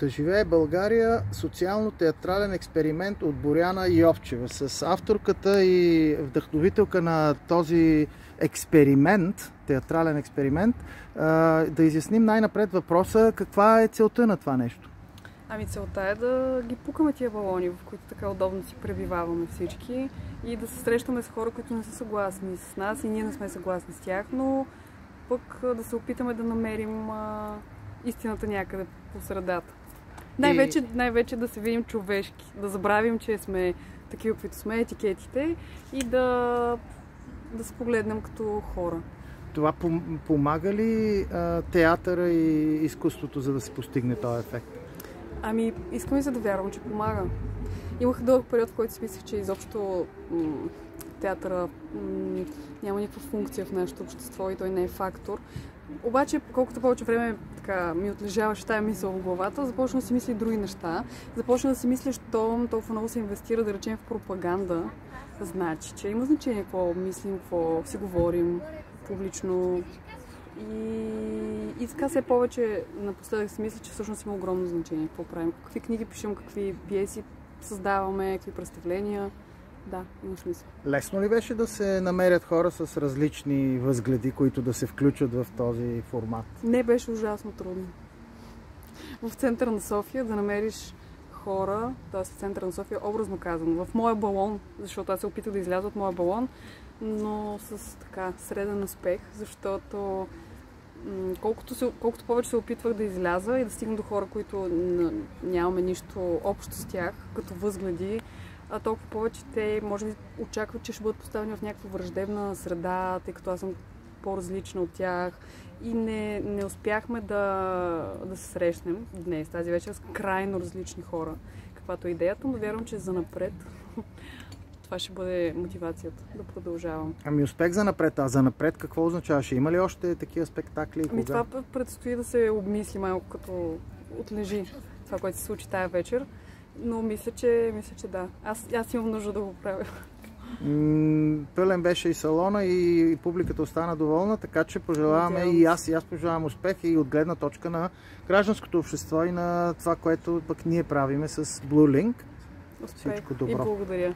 Да живее България, социално-театрален експеримент от Боряна Йовчева. С авторката и вдъхновителка на този експеримент, театрален експеримент, да изясним най-напред въпроса каква е целта на това нещо. Ами целта е да ги пукаме тия балони, в които така удобно си пребиваваме всички и да се срещаме с хора, които не са съгласни с нас и ние не сме съгласни с тях, но пък да се опитаме да намерим истината някъде по средата. Най-вече да се видим човешки, да забравим, че сме такива, каквито сме, етикетите и да се погледнем като хора. Това помага ли театъра и изкуството, за да се постигне този ефект? Ами, искам и за да вярвам, че помага. Имах дълъг период, в който си мислех, че изобщо театъра няма никаква функция в нашето общество и той не е фактор. Обаче, колкото повече време ми отлежаваше тая мисъл в главата, започна да си мисля и други неща. Започна да си мисля, що толкова много се инвестира, да речем, в пропаганда. Значи, че има значение какво мислим, какво си говорим публично. И така все повече напоследък си мисля, че всъщност има огромно значение какво правим. Какви книги пишем, какви пиеси създаваме, какви представления. Да, има смисъл. Лесно ли беше да се намерят хора с различни възгледи, които да се включат в този формат? Не, беше ужасно трудно. В центъра на София да намериш хора, т.е. в центъра на София, образно казано, в моя балон, защото аз се опитах да изляза от моя балон, но с така среден успех, защото колкото повече се опитвах да изляза и да стигна до хора, които нямаме нищо общо с тях, като възгледи, толкова повече те може би очакват, че ще бъдат поставени в някаква враждебна среда, тъй като аз съм по-различна от тях и не успяхме да се срещнем днес, тази вечер, с крайно различни хора, каквато е идеята, но вярвам, че занапред това ще бъде мотивацията да продължавам. Ами успех занапред, а занапред какво означаваше? Има ли още такива спектакли? Ами това предстои да се обмисли малко, като отлежи това, което се случи тая вечер, но мисля, че да. Аз имам нужда да го правя. Пълен беше и салона и публиката остана доволна, така че пожелаваме и аз пожелавам успех и от гледна точка на гражданското общество и на това, което пък ние правиме с Blue Link. Успех. Всичко добро. И благодаря.